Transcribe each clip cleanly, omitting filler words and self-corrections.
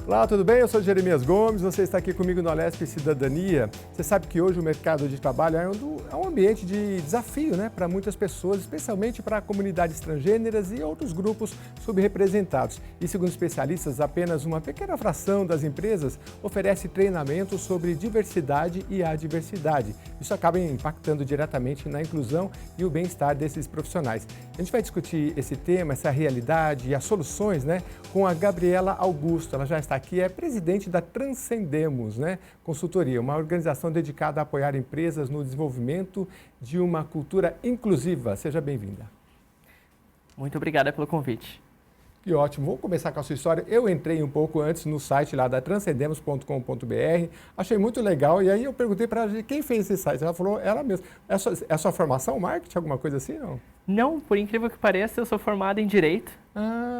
Olá, tudo bem? Eu sou Jeremias Gomes, você está aqui comigo no Alesp Cidadania. Você sabe que hoje o mercado de trabalho é um ambiente de desafio, né, para muitas pessoas, especialmente para comunidades transgêneras e outros grupos subrepresentados. E segundo especialistas, apenas uma pequena fração das empresas oferece treinamento sobre diversidade e adversidade. Isso acaba impactando diretamente na inclusão e o bem-estar desses profissionais. A gente vai discutir esse tema, essa realidade e as soluções, né, com a Gabriela Augusto. Ela já está aqui, é presidente da Transcendemos, né, Consultoria, uma organização dedicada a apoiar empresas no desenvolvimento de uma cultura inclusiva. Seja bem-vinda. Muito obrigada pelo convite. Que ótimo. Vou começar com a sua história. Eu entrei um pouco antes no site lá da transcendemos.com.br, achei muito legal e aí eu perguntei para ela quem fez esse site. Ela falou, ela mesma. É a sua formação, marketing, alguma coisa assim, não? Não, por incrível que pareça, eu sou formado em Direito.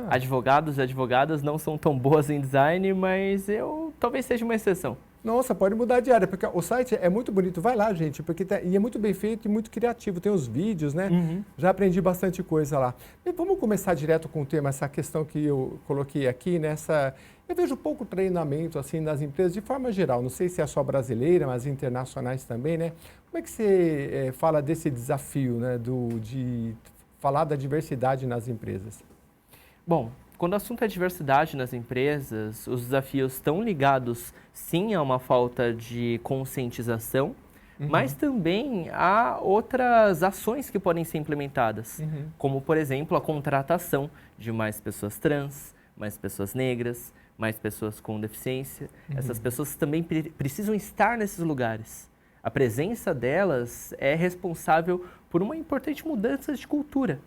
Advogados e advogadas não são tão boas em design, mas eu talvez seja uma exceção. Nossa, pode mudar de área, porque o site é muito bonito. Vai lá, gente, porque e é muito bem feito e muito criativo. Tem os vídeos, né? Já aprendi bastante coisa lá. E vamos começar direto com o tema, essa questão que eu coloquei aqui, nessa... Eu vejo pouco treinamento assim nas empresas de forma geral. Não sei se é só brasileira, mas internacionais também, né? Como é que você fala desse desafio, né, de falar da diversidade nas empresas? Bom, quando o assunto é diversidade nas empresas, os desafios estão ligados, sim, a uma falta de conscientização, mas também a outras ações que podem ser implementadas, como, por exemplo, a contratação de mais pessoas trans, mais pessoas negras, mais pessoas com deficiência. Essas pessoas também precisam estar nesses lugares. A presença delas é responsável por uma importante mudança de cultura.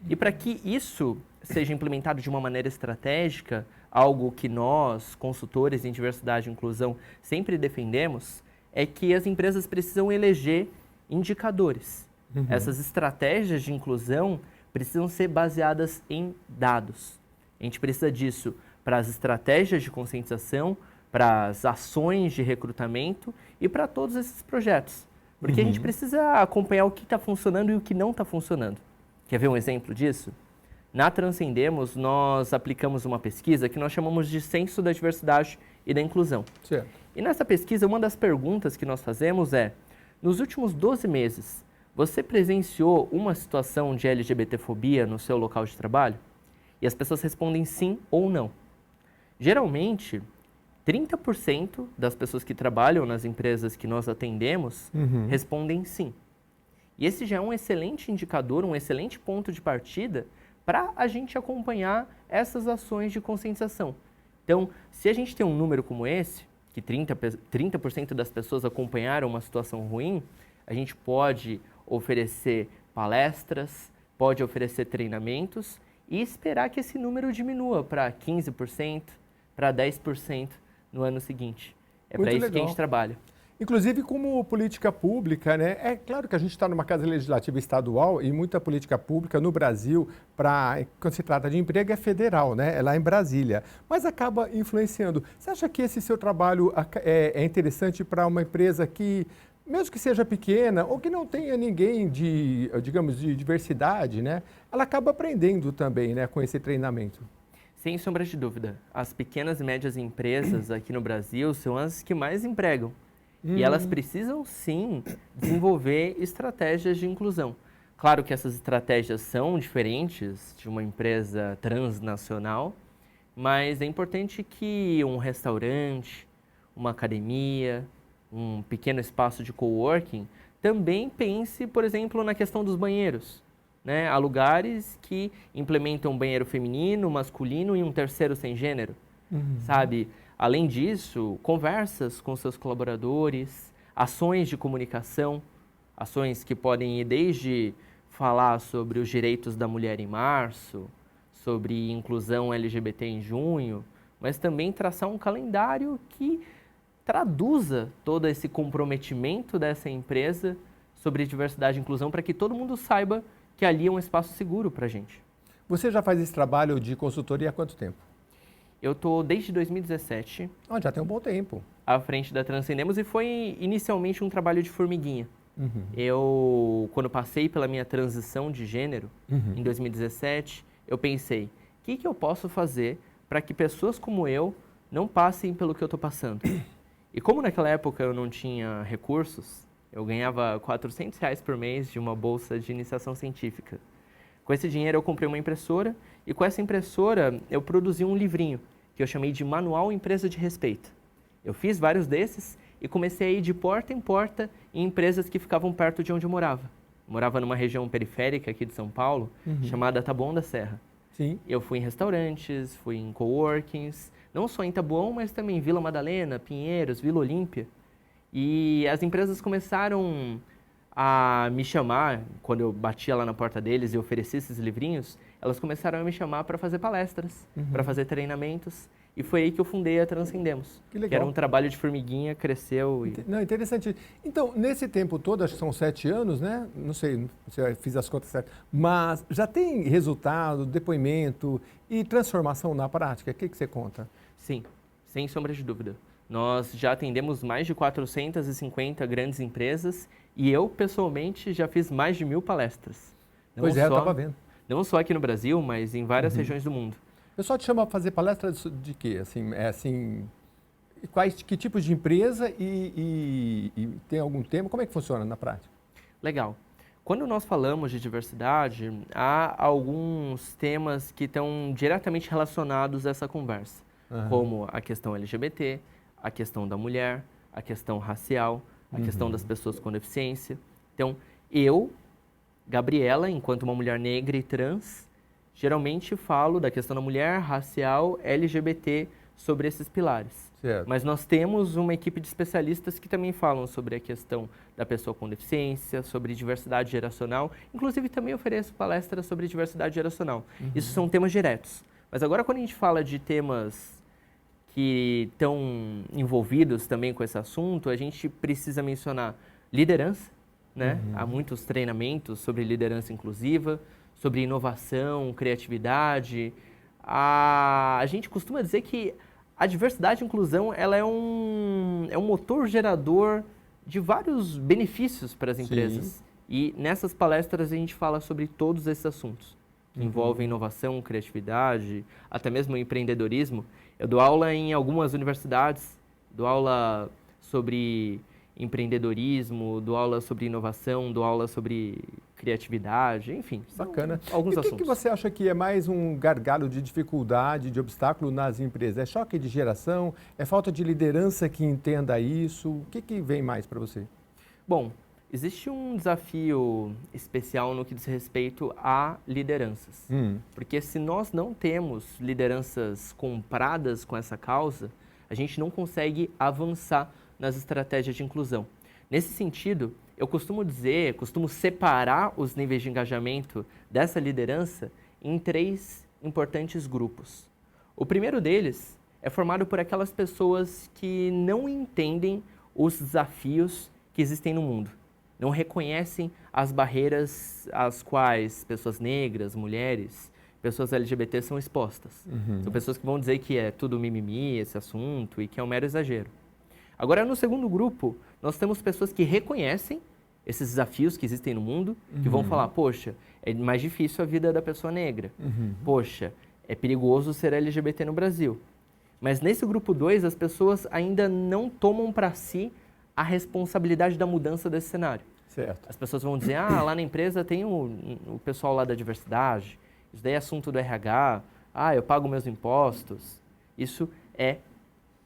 E para que isso seja implementado de uma maneira estratégica, algo que nós, consultores em diversidade e inclusão, sempre defendemos, é que as empresas precisam eleger indicadores. Essas estratégias de inclusão precisam ser baseadas em dados. A gente precisa disso para as estratégias de conscientização, para as ações de recrutamento e para todos esses projetos. Porque a gente precisa acompanhar o que está funcionando e o que não está funcionando. Quer ver um exemplo disso? Na Transcendemos, nós aplicamos uma pesquisa que nós chamamos de Censo da Diversidade e da Inclusão. Certo. E nessa pesquisa, uma das perguntas que nós fazemos é, nos últimos 12 meses, você presenciou uma situação de LGBTfobia no seu local de trabalho? E as pessoas respondem sim ou não. Geralmente, 30% das pessoas que trabalham nas empresas que nós atendemos respondem sim. E esse já é um excelente indicador, um excelente ponto de partida para a gente acompanhar essas ações de conscientização. Então, se a gente tem um número como esse, que 30% das pessoas acompanharam uma situação ruim, a gente pode oferecer palestras, pode oferecer treinamentos e esperar que esse número diminua para 15%, para 10% no ano seguinte. É para isso que a gente trabalha. Inclusive, como política pública, né? É claro que a gente está numa casa legislativa estadual e muita política pública no Brasil, quando se trata de emprego, é federal, né? É lá em Brasília, mas acaba influenciando. Você acha que esse seu trabalho é interessante para uma empresa que, mesmo que seja pequena ou que não tenha ninguém de diversidade, né? Ela acaba aprendendo também, né, com esse treinamento? Sem sombra de dúvida. As pequenas e médias empresas aqui no Brasil são as que mais empregam. E elas precisam, sim, desenvolver estratégias de inclusão. Claro que essas estratégias são diferentes de uma empresa transnacional, mas é importante que um restaurante, uma academia, um pequeno espaço de coworking também pense, por exemplo, na questão dos banheiros. Né? Há lugares que implementam um banheiro feminino, masculino e um terceiro sem gênero, sabe? Além disso, conversas com seus colaboradores, ações de comunicação, ações que podem ir desde falar sobre os direitos da mulher em março, sobre inclusão LGBT em junho, mas também traçar um calendário que traduza todo esse comprometimento dessa empresa sobre diversidade e inclusão para que todo mundo saiba que ali é um espaço seguro para a gente. Você já faz esse trabalho de consultoria há quanto tempo? Eu estou desde 2017. Já tem um bom tempo. À frente da Transcendemos e foi inicialmente um trabalho de formiguinha. Eu, quando passei pela minha transição de gênero, em 2017, eu pensei, o que eu posso fazer para que pessoas como eu não passem pelo que eu estou passando. E como naquela época eu não tinha recursos, eu ganhava R$ 400 por mês de uma bolsa de iniciação científica. Com esse dinheiro eu comprei uma impressora e com essa impressora eu produzi um livrinho que eu chamei de Manual Empresa de Respeito. Eu fiz vários desses e comecei a ir de porta em porta em empresas que ficavam perto de onde eu morava. Eu morava numa região periférica aqui de São Paulo, chamada Taboão da Serra. Sim. Eu fui em restaurantes, fui em coworkings, não só em Taboão, mas também em Vila Madalena, Pinheiros, Vila Olímpia. E as empresas começaram a me chamar, quando eu batia lá na porta deles e oferecia esses livrinhos, elas começaram a me chamar para fazer palestras, para fazer treinamentos. E foi aí que eu fundei a Transcendemos. Que legal. Que era um trabalho de formiguinha, cresceu e... Não, interessante. Então, nesse tempo todo, acho que são 7 anos, né? Não sei se eu fiz as contas certas, mas já tem resultado, depoimento e transformação na prática? O que você conta? Sim, sem sombra de dúvida. Nós já atendemos mais de 450 grandes empresas e eu, pessoalmente, já fiz mais de 1000 palestras. Eu estava vendo. Não só aqui no Brasil, mas em várias regiões do mundo. O pessoal te chama para fazer palestra de quê? Que tipos de empresa e tem algum tema? Como é que funciona na prática? Legal. Quando nós falamos de diversidade, há alguns temas que estão diretamente relacionados a essa conversa, como a questão LGBT, a questão da mulher, a questão racial, a questão das pessoas com deficiência. Então, eu, Gabriela, enquanto uma mulher negra e trans, geralmente falo da questão da mulher, racial, LGBT, sobre esses pilares. Certo. Mas nós temos uma equipe de especialistas que também falam sobre a questão da pessoa com deficiência, sobre diversidade geracional. Inclusive, também ofereço palestras sobre diversidade geracional. Isso são temas diretos. Mas agora, quando a gente fala de temas que estão envolvidos também com esse assunto, a gente precisa mencionar liderança, né? Há muitos treinamentos sobre liderança inclusiva, sobre inovação, criatividade. A gente costuma dizer que a diversidade e inclusão ela é um motor gerador de vários benefícios para as empresas. Sim. E nessas palestras a gente fala sobre todos esses assuntos, que envolvem inovação, criatividade, até mesmo empreendedorismo. Eu dou aula em algumas universidades, dou aula sobre empreendedorismo, dou aula sobre inovação, dou aula sobre criatividade, enfim. Bacana. Alguns e o assuntos. que você acha que é mais um gargalo de dificuldade, de obstáculo nas empresas? É choque de geração? É falta de liderança que entenda isso? O que vem mais para você? Bom, existe um desafio especial no que diz respeito a lideranças. Porque se nós não temos lideranças compradas com essa causa, a gente não consegue avançar nas estratégias de inclusão. Nesse sentido, eu costumo separar os níveis de engajamento dessa liderança em 3 importantes grupos. O primeiro deles é formado por aquelas pessoas que não entendem os desafios que existem no mundo, não reconhecem as barreiras às quais pessoas negras, mulheres, pessoas LGBT são expostas. São pessoas que vão dizer que é tudo mimimi esse assunto e que é um mero exagero. Agora, no segundo grupo, nós temos pessoas que reconhecem esses desafios que existem no mundo, que vão falar, poxa, é mais difícil a vida da pessoa negra. Poxa, é perigoso ser LGBT no Brasil. Mas nesse grupo 2, as pessoas ainda não tomam para si a responsabilidade da mudança desse cenário. Certo. As pessoas vão dizer, lá na empresa tem o pessoal lá da diversidade, isso daí é assunto do RH, eu pago meus impostos. Isso é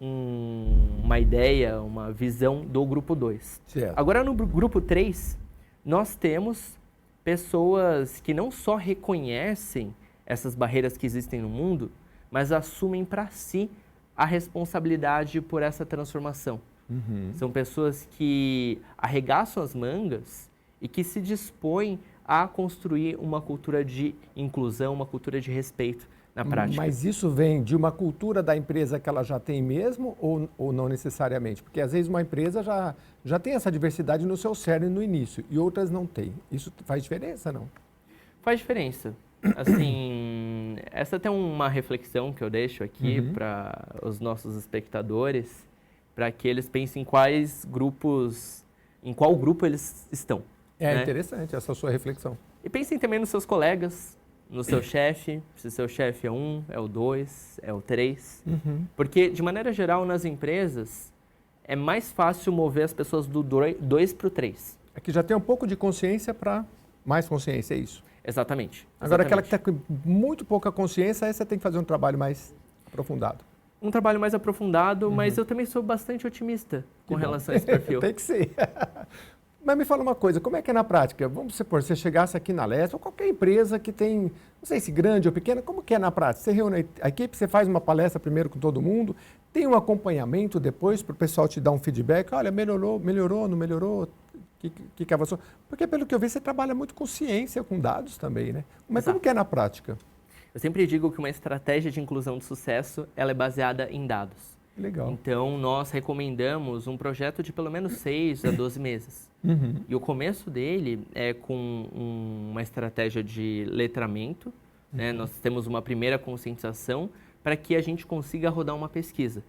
uma ideia, uma visão do grupo 2. Certo. Agora, no grupo 3, nós temos pessoas que não só reconhecem essas barreiras que existem no mundo, mas assumem para si a responsabilidade por essa transformação. São pessoas que arregaçam as mangas e que se dispõem a construir uma cultura de inclusão, uma cultura de respeito na prática. Mas isso vem de uma cultura da empresa que ela já tem mesmo ou não necessariamente? Porque às vezes uma empresa já tem essa diversidade no seu cerne no início e outras não têm. Isso faz diferença, não? Faz diferença. Assim, essa é uma reflexão que eu deixo aqui para os nossos espectadores, para que eles pensem em qual grupo eles estão. É né? interessante essa sua reflexão. E pensem também nos seus colegas, no seu chefe, se seu chefe é 1, é o 2, é o 3. Porque, de maneira geral, nas empresas, é mais fácil mover as pessoas do 2 para o 3. É que já tem um pouco de consciência para mais consciência, é isso? Exatamente. Agora, aquela que está com muito pouca consciência, aí você tem que fazer um trabalho mais aprofundado. Um trabalho mais aprofundado, mas eu também sou bastante otimista com relação a esse perfil. Tem que ser. Mas me fala uma coisa, como é que é na prática? Vamos supor, você chegasse aqui na Leste, ou qualquer empresa que tem, não sei se grande ou pequena, como que é na prática? Você reúne a equipe, você faz uma palestra primeiro com todo mundo, tem um acompanhamento depois para o pessoal te dar um feedback, olha, melhorou, não melhorou, que avançou? Porque pelo que eu vi, você trabalha muito com ciência, com dados também, né? Mas como que é na prática? Eu sempre digo que uma estratégia de inclusão de sucesso, ela é baseada em dados. Legal. Então, nós recomendamos um projeto de pelo menos 6 a 12 meses. E o começo dele é com uma estratégia de letramento. Né? Nós temos uma primeira conscientização para que a gente consiga rodar uma pesquisa.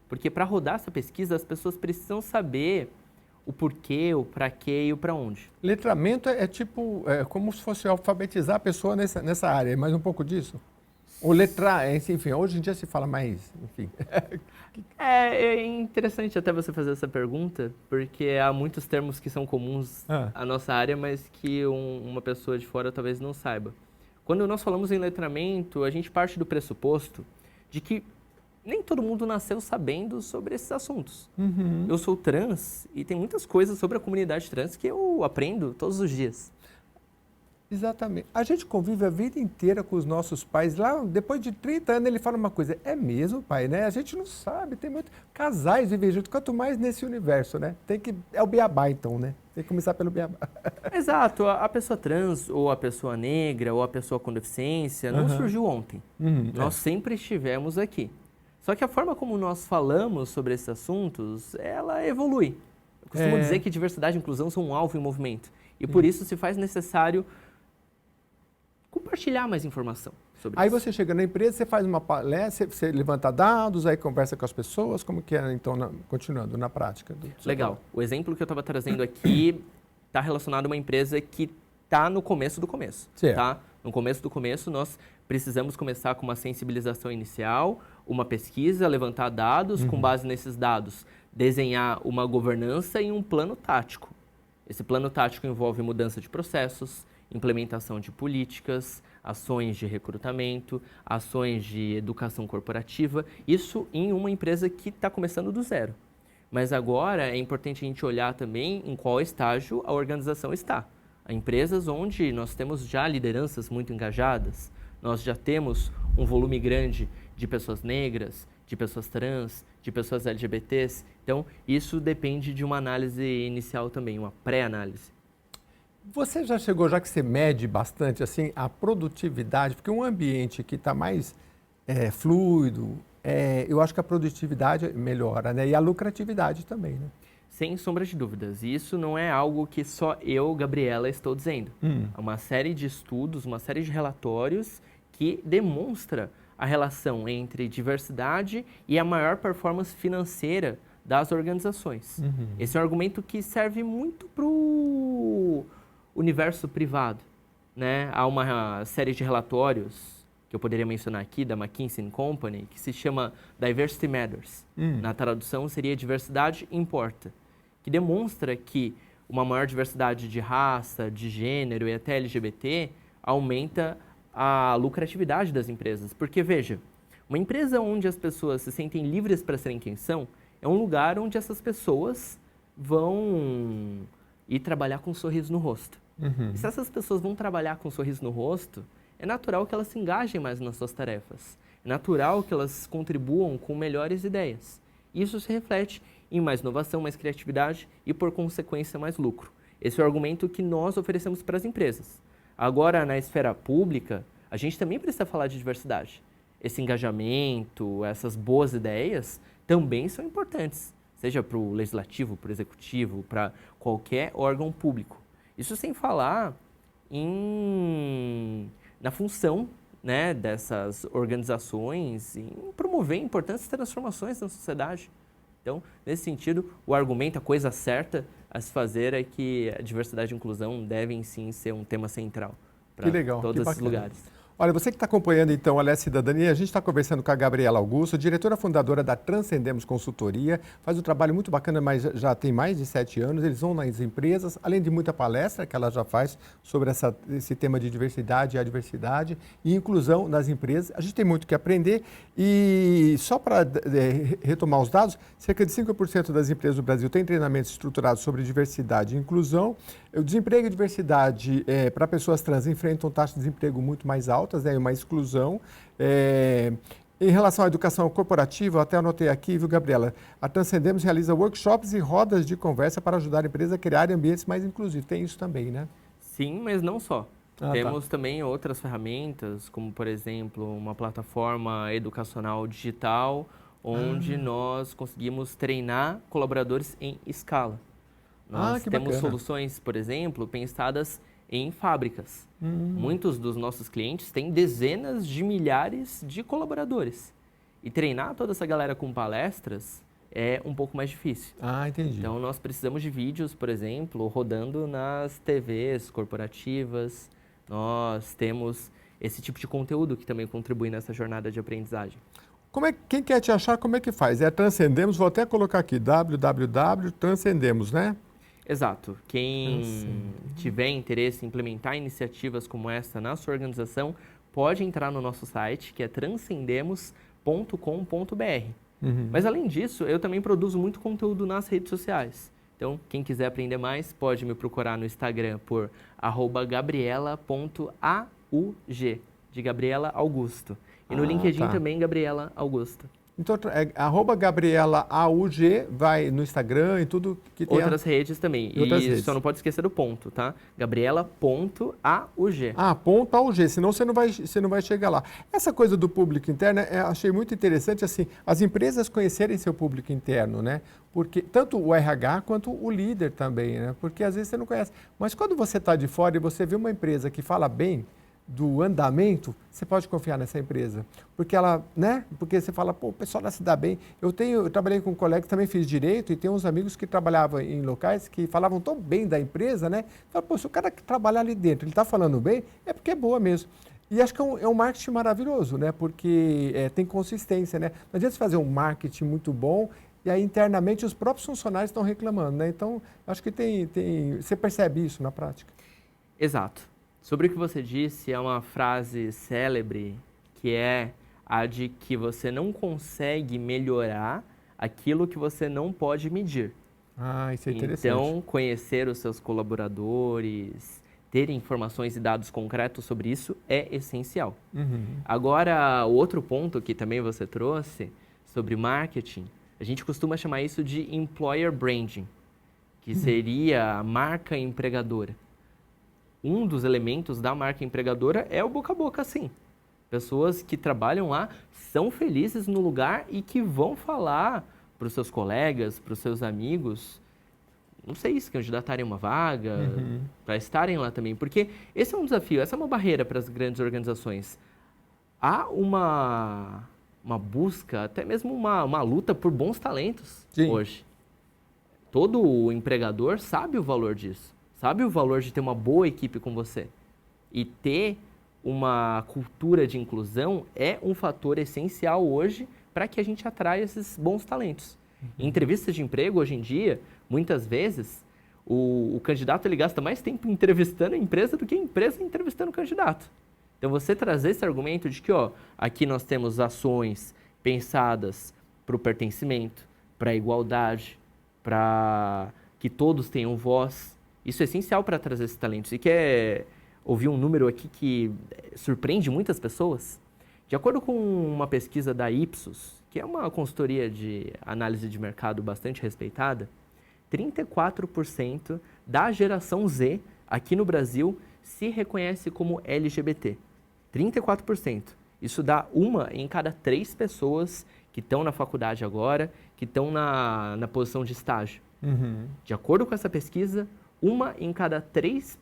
Porque para rodar essa pesquisa, as pessoas precisam saber o porquê, o para quê e o para onde. Letramento é tipo, como se fosse alfabetizar a pessoa nessa área, é mais um pouco disso? Ou letrar, enfim, hoje em dia se fala mais, enfim. É interessante até você fazer essa pergunta, porque há muitos termos que são comuns à nossa área, mas que uma pessoa de fora talvez não saiba. Quando nós falamos em letramento, a gente parte do pressuposto de que nem todo mundo nasceu sabendo sobre esses assuntos. Eu sou trans e tem muitas coisas sobre a comunidade trans que eu aprendo todos os dias. Exatamente. A gente convive a vida inteira com os nossos pais. Lá, depois de 30 anos, ele fala uma coisa. É mesmo, pai, né? A gente não sabe. Tem muito... Casais vivem juntos, quanto mais nesse universo, né? É o beabá, então, né? Tem que começar pelo beabá. Exato. A pessoa trans, ou a pessoa negra, ou a pessoa com deficiência, não surgiu ontem. Nós sempre estivemos aqui. Só que a forma como nós falamos sobre esses assuntos, ela evolui. Eu costumo dizer que diversidade e inclusão são um alvo em movimento. E por isso se faz necessário compartilhar mais informação sobre Aí isso. você chega na empresa, você faz uma palestra, você levanta dados, aí conversa com as pessoas, como que é, então, continuando na prática? Legal. O exemplo que eu estava trazendo aqui está relacionado a uma empresa que está no começo do começo. Certo. Tá? No começo do começo, nós precisamos começar com uma sensibilização inicial, uma pesquisa, levantar dados, com base nesses dados, desenhar uma governança e um plano tático. Esse plano tático envolve mudança de processos, implementação de políticas, ações de recrutamento, ações de educação corporativa, isso em uma empresa que está começando do zero. Mas agora é importante a gente olhar também em qual estágio a organização está. Há empresas onde nós temos já lideranças muito engajadas, nós já temos um volume grande de pessoas negras, de pessoas trans, de pessoas LGBTs. Então, isso depende de uma análise inicial também, uma pré-análise. Você já chegou, já que você mede bastante assim, a produtividade, porque um ambiente que está mais fluido, eu acho que a produtividade melhora, né? E a lucratividade também, né? Sem sombra de dúvidas. E isso não é algo que só eu, Gabriela, estou dizendo. Há uma série de estudos, uma série de relatórios que demonstra a relação entre diversidade e a maior performance financeira das organizações. Esse é um argumento que serve muito para o universo privado, né? Há uma série de relatórios que eu poderia mencionar aqui, da McKinsey & Company, que se chama Diversity Matters. Na tradução seria Diversidade Importa, que demonstra que uma maior diversidade de raça, de gênero e até LGBT aumenta a lucratividade das empresas. Porque, veja, uma empresa onde as pessoas se sentem livres para serem quem são, é um lugar onde essas pessoas vão ir trabalhar com um sorriso no rosto. E se essas pessoas vão trabalhar com um sorriso no rosto, é natural que elas se engajem mais nas suas tarefas. É natural que elas contribuam com melhores ideias. Isso se reflete em mais inovação, mais criatividade e, por consequência, mais lucro. Esse é o argumento que nós oferecemos para as empresas. Agora, na esfera pública, a gente também precisa falar de diversidade. Esse engajamento, essas boas ideias também são importantes, seja para o legislativo, para o executivo, para qualquer órgão público. Isso sem falar na função, né, dessas organizações em promover importantes transformações na sociedade. Então, nesse sentido, o argumento, a coisa certa a se fazer é que a diversidade e inclusão devem sim ser um tema central para todos esses lugares. Olha, você que está acompanhando então a LS Cidadania, a gente está conversando com a Gabriela Augusto, diretora fundadora da Transcendemos Consultoria, faz um trabalho muito bacana, mas já tem mais de 7 anos, eles vão nas empresas, além de muita palestra que ela já faz sobre esse tema de diversidade e adversidade e inclusão nas empresas. A gente tem muito que aprender e só para retomar os dados, cerca de 5% das empresas do Brasil têm treinamentos estruturados sobre diversidade e inclusão. O desemprego e diversidade para pessoas trans enfrentam taxas de desemprego muito mais altas, né, uma exclusão. Em relação à educação corporativa, eu até anotei aqui, viu, Gabriela? A Transcendemos realiza workshops e rodas de conversa para ajudar a empresa a criar ambientes mais inclusivos. Tem isso também, né? Sim, mas não só. Temos também outras ferramentas, como, por exemplo, uma plataforma educacional digital, onde nós conseguimos treinar colaboradores em escala. Nós temos soluções, por exemplo, pensadas em fábricas. Muitos dos nossos clientes têm dezenas de milhares de colaboradores. E treinar toda essa galera com palestras é um pouco mais difícil. Entendi. Então, nós precisamos de vídeos, por exemplo, rodando nas TVs corporativas. Nós temos esse tipo de conteúdo que também contribui nessa jornada de aprendizagem. Quem quer te achar, como é que faz? É Transcendemos, vou até colocar aqui, www.transcendemos, né? Exato. Quem tiver interesse em implementar iniciativas como essa na sua organização, pode entrar no nosso site, que é transcendemos.com.br. Mas, além disso, eu também produzo muito conteúdo nas redes sociais. Então, quem quiser aprender mais, pode me procurar no Instagram por @gabriela.aug, de Gabriela Augusto. E no LinkedIn também, Gabriela Augusto. Então, @Gabriela AUG, vai no Instagram e tudo que tem. Outras redes também. E só não pode esquecer do ponto, tá? Gabriela.aug. Ponto AUG, senão você não vai chegar lá. Essa coisa do público interno, achei muito interessante, assim, as empresas conhecerem seu público interno, né? Porque tanto o RH quanto o líder também, né? Porque às vezes você não conhece. Mas quando você está de fora e você vê uma empresa que fala bem do andamento, você pode confiar nessa empresa. Porque ela, né? Porque você fala, pô, o pessoal lá se dá bem. Eu trabalhei com um colega que também fiz direito e tem uns amigos que trabalhavam em locais que falavam tão bem da empresa, né? Fala, pô, se o cara que trabalhar ali dentro, ele está falando bem, é porque é boa mesmo. E acho que é um marketing maravilhoso, né? Porque tem consistência, né? Não adianta você fazer um marketing muito bom e aí internamente os próprios funcionários estão reclamando, né? Então, acho que você percebe isso na prática. Exato. Sobre o que você disse, é uma frase célebre, que é a de que você não consegue melhorar aquilo que você não pode medir. Isso é interessante. Então, conhecer os seus colaboradores, ter informações e dados concretos sobre isso é essencial. Agora, o outro ponto que também você trouxe, sobre marketing, a gente costuma chamar isso de employer branding, que seria a marca empregadora. Um dos elementos da marca empregadora é o boca a boca, sim. Pessoas que trabalham lá são felizes no lugar e que vão falar para os seus colegas, para os seus amigos, não sei, se candidatarem a uma vaga, para estarem lá também. Porque esse é um desafio, essa é uma barreira para as grandes organizações. Há uma busca, até mesmo uma luta por bons talentos hoje. Todo empregador sabe o valor disso. Sabe o valor de ter uma boa equipe com você? E ter uma cultura de inclusão é um fator essencial hoje para que a gente atraia esses bons talentos. Em entrevistas de emprego, hoje em dia, muitas vezes, o candidato ele gasta mais tempo entrevistando a empresa do que a empresa entrevistando o candidato. Então, você trazer esse argumento de que, aqui nós temos ações pensadas para o pertencimento, para a igualdade, para que todos tenham voz. Isso é essencial para trazer esses talentos. E quer ouvir um número aqui que surpreende muitas pessoas? De acordo com uma pesquisa da Ipsos, que é uma consultoria de análise de mercado bastante respeitada, 34% da geração Z aqui no Brasil se reconhece como LGBT. 34%. Isso dá 1 em cada 3 pessoas que estão na faculdade agora, que estão na posição de estágio. De acordo com essa pesquisa, 1 em cada 3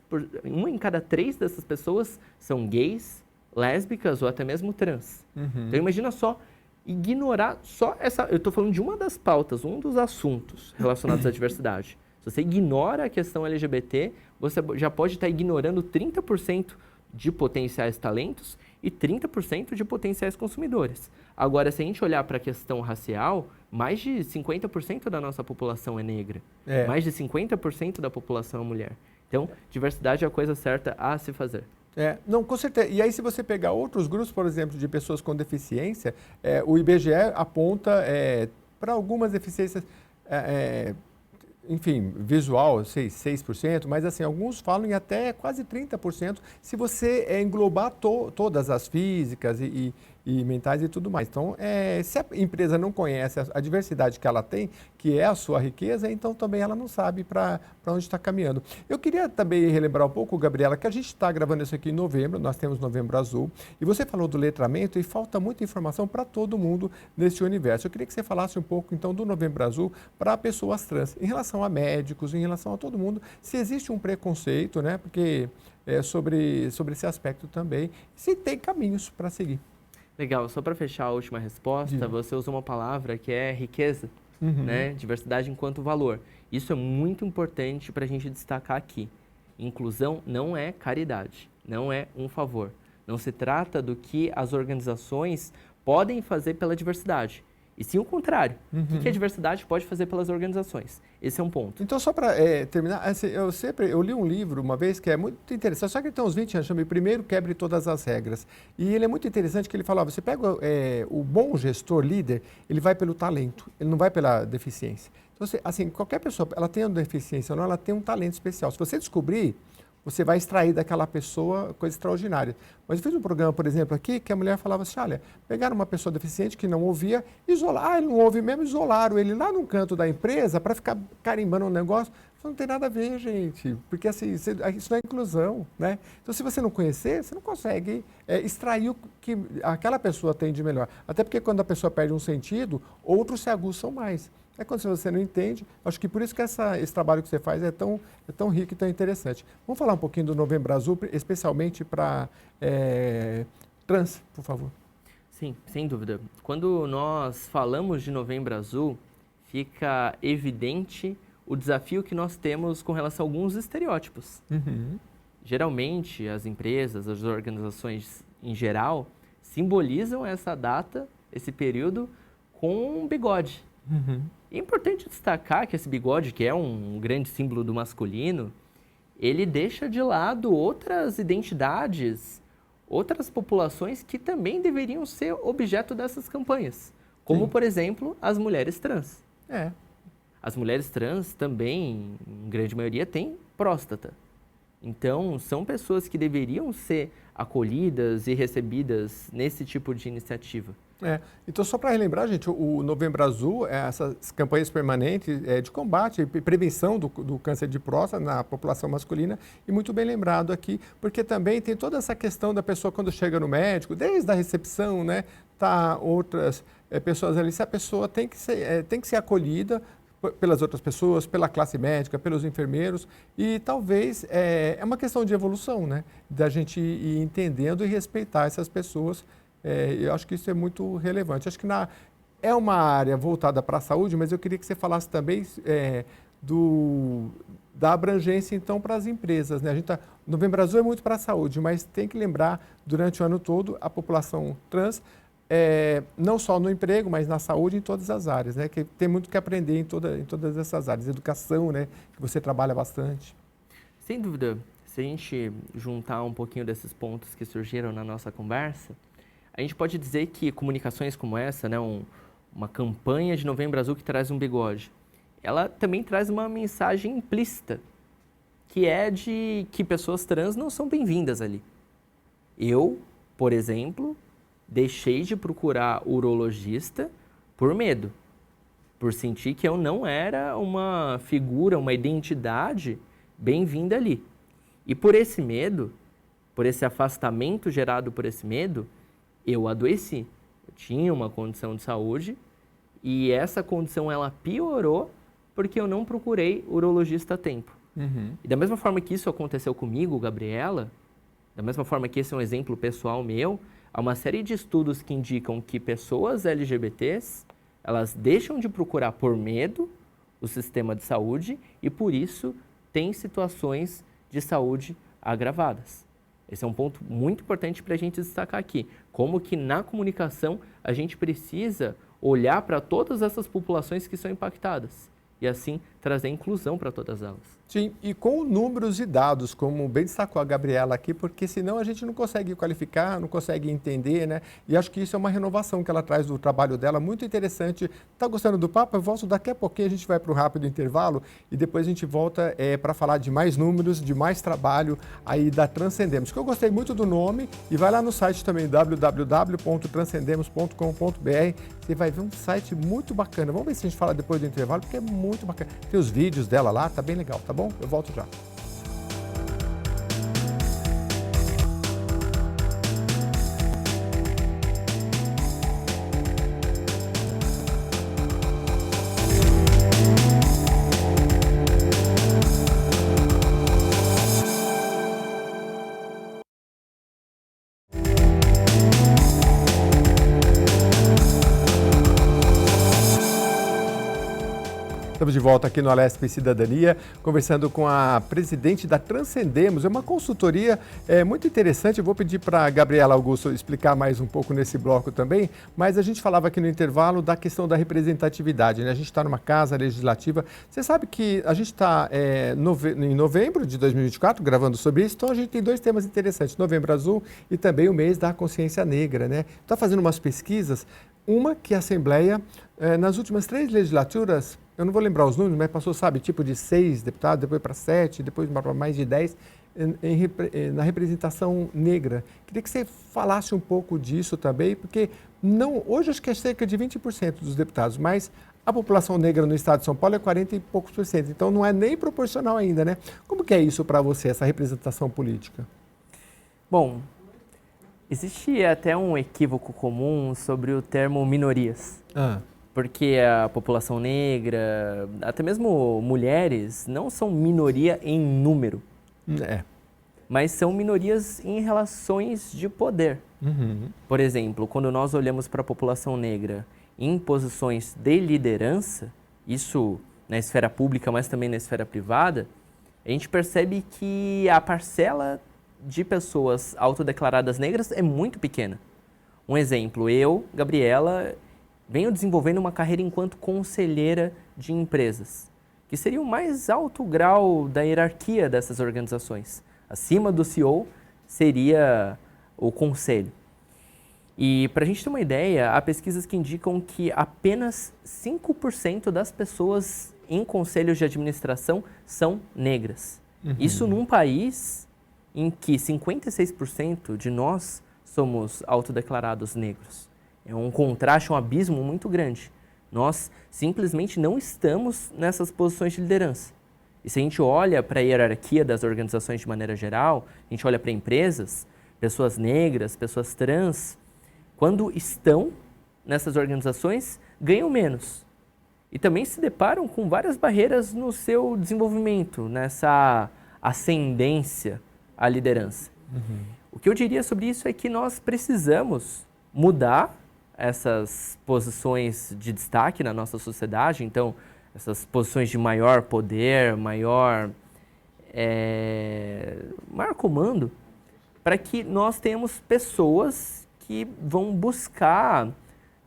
dessas pessoas são gays, lésbicas ou até mesmo trans. Então imagina só, ignorar só essa... Eu estou falando de uma das pautas, um dos assuntos relacionados à diversidade. Se você ignora a questão LGBT, você já pode estar ignorando 30% de potenciais talentos e 30% de potenciais consumidores. Agora, se a gente olhar para a questão racial, mais de 50% da nossa população é negra. Mais de 50% da população é mulher. Então, diversidade é a coisa certa a se fazer. Não, com certeza. E aí, se você pegar outros grupos, por exemplo, de pessoas com deficiência, o IBGE aponta para algumas deficiências, enfim, visual, 6%, mas assim, alguns falam em até quase 30%, se você englobar todas as físicas e mentais e tudo mais. Então, se a empresa não conhece a diversidade que ela tem, que é a sua riqueza, então também ela não sabe para onde está caminhando. Eu queria também relembrar um pouco, Gabriela, que a gente está gravando isso aqui em novembro, nós temos Novembro Azul, e você falou do letramento e falta muita informação para todo mundo nesse universo. Eu queria que você falasse um pouco, então, do Novembro Azul para pessoas trans, em relação a médicos, em relação a todo mundo, se existe um preconceito, né, porque sobre esse aspecto também, se tem caminhos para seguir. Legal, só para fechar a última resposta, você usou uma palavra que é riqueza, né? Diversidade enquanto valor. Isso é muito importante para a gente destacar aqui. Inclusão não é caridade, não é um favor. Não se trata do que as organizações podem fazer pela diversidade. E sim o contrário. O que a diversidade pode fazer pelas organizações? Esse é um ponto. Então, só para terminar, assim, eu li um livro uma vez que é muito interessante, só que ele tem uns 20 anos, chama Primeiro Quebre Todas as Regras. E ele é muito interessante que ele fala, você pega o bom gestor, líder, ele vai pelo talento, ele não vai pela deficiência. Então, assim, qualquer pessoa, ela tem uma deficiência ou não, ela tem um talento especial. Se você descobrir, você vai extrair daquela pessoa coisa extraordinária. Mas eu fiz um programa, por exemplo, aqui, que a mulher falava assim, olha, pegaram uma pessoa deficiente que não ouvia, ele não ouve mesmo, isolaram ele lá num canto da empresa para ficar carimbando um negócio. Não tem nada a ver, gente, porque assim, isso não é inclusão, né? Então, se você não conhecer, você não consegue extrair o que aquela pessoa tem de melhor. Até porque quando a pessoa perde um sentido, outros se aguçam mais. Quando você não entende, acho que por isso que esse trabalho que você faz é tão rico e tão interessante. Vamos falar um pouquinho do Novembro Azul, especialmente para trans, por favor. Sim, sem dúvida. Quando nós falamos de Novembro Azul, fica evidente o desafio que nós temos com relação a alguns estereótipos. Geralmente, as empresas, as organizações em geral, simbolizam essa data, esse período, com um bigode. É importante destacar que esse bigode, que é um grande símbolo do masculino, ele deixa de lado outras identidades, outras populações que também deveriam ser objeto dessas campanhas, como, por exemplo, as mulheres trans. As mulheres trans também, em grande maioria, têm próstata. Então, são pessoas que deveriam ser acolhidas e recebidas nesse tipo de iniciativa. Então, só para relembrar, gente, o Novembro Azul, essas campanhas permanentes de combate e prevenção do câncer de próstata na população masculina, e muito bem lembrado aqui, porque também tem toda essa questão da pessoa quando chega no médico, desde a recepção, né, tá outras pessoas ali, se a pessoa tem que ser acolhida pelas outras pessoas, pela classe médica, pelos enfermeiros, e talvez é uma questão de evolução, né, da gente ir entendendo e respeitar essas pessoas. Eu acho que isso é muito relevante. Acho que é uma área voltada para a saúde, mas eu queria que você falasse também da abrangência, então, para as empresas, né? Novembro Azul é muito para a saúde, mas tem que lembrar, durante o ano todo, a população trans, não só no emprego, mas na saúde, em todas as áreas, né? Que tem muito que aprender em todas essas áreas. Educação, né? Que você trabalha bastante. Sem dúvida. Se a gente juntar um pouquinho desses pontos que surgiram na nossa conversa, a gente pode dizer que comunicações como essa, né, uma campanha de Novembro Azul que traz um bigode, ela também traz uma mensagem implícita, que é de que pessoas trans não são bem-vindas ali. Eu, por exemplo, deixei de procurar urologista por medo, por sentir que eu não era uma figura, uma identidade bem-vinda ali. E por esse medo, por esse afastamento gerado por esse medo, eu adoeci. Eu tinha uma condição de saúde e essa condição ela piorou porque eu não procurei urologista a tempo. E da mesma forma que isso aconteceu comigo, Gabriela, da mesma forma que esse é um exemplo pessoal meu, há uma série de estudos que indicam que pessoas LGBTs, elas deixam de procurar por medo o sistema de saúde e por isso têm situações de saúde agravadas. Esse é um ponto muito importante para a gente destacar aqui. Como que na comunicação a gente precisa olhar para todas essas populações que são impactadas e assim trazer inclusão para todas elas. Sim, e com números e dados, como bem destacou a Gabriela aqui, porque senão a gente não consegue qualificar, não consegue entender, né? E acho que isso é uma renovação que ela traz do trabalho dela, muito interessante. Tá gostando do papo? Eu volto daqui a pouquinho, a gente vai para o rápido intervalo e depois a gente volta para falar de mais números, de mais trabalho aí da Transcendemos, que eu gostei muito do nome e vai lá no site também, www.transcendemos.com.br, você vai ver um site muito bacana. Vamos ver se a gente fala depois do intervalo, porque é muito bacana. Tem os vídeos dela lá, tá bem legal, tá bom? Eu volto já. Estamos de volta aqui no Alesp Cidadania, conversando com a presidente da Transcendemos. É uma consultoria muito interessante. Eu vou pedir para a Gabriela Augusto explicar mais um pouco nesse bloco também, mas a gente falava aqui no intervalo da questão da representatividade, né? A gente está numa casa legislativa. Você sabe que a gente está em novembro de 2024 gravando sobre isso, então a gente tem dois temas interessantes, Novembro Azul e também o mês da consciência negra, né? Está fazendo umas pesquisas, uma que a Assembleia, nas últimas 3 legislaturas, eu não vou lembrar os números, mas passou, sabe, tipo de 6 deputados, depois para 7, depois para mais de 10, na representação negra. Queria que você falasse um pouco disso também, porque hoje acho que é cerca de 20% dos deputados, mas a população negra no estado de São Paulo é 40 e poucos por cento, então não é nem proporcional ainda, né? Como que é isso para você, essa representação política? Bom, existe até um equívoco comum sobre o termo minorias. Porque a população negra, até mesmo mulheres, não são minoria em número. Mas são minorias em relações de poder. Por exemplo, quando nós olhamos para a população negra em posições de liderança, isso na esfera pública, mas também na esfera privada, a gente percebe que a parcela de pessoas autodeclaradas negras é muito pequena. Um exemplo, eu, Gabriela, venho desenvolvendo uma carreira enquanto conselheira de empresas, que seria o mais alto grau da hierarquia dessas organizações. Acima do CEO seria o conselho. E para a gente ter uma ideia, há pesquisas que indicam que apenas 5% das pessoas em conselhos de administração são negras. Isso num país em que 56% de nós somos autodeclarados negros. É um contraste, um abismo muito grande. Nós simplesmente não estamos nessas posições de liderança. E se a gente olha para a hierarquia das organizações de maneira geral, a gente olha para empresas, pessoas negras, pessoas trans, quando estão nessas organizações, ganham menos. E também se deparam com várias barreiras no seu desenvolvimento, nessa ascendência à liderança. O que eu diria sobre isso é que nós precisamos mudar essas posições de destaque na nossa sociedade, então essas posições de maior poder, maior comando, para que nós tenhamos pessoas que vão buscar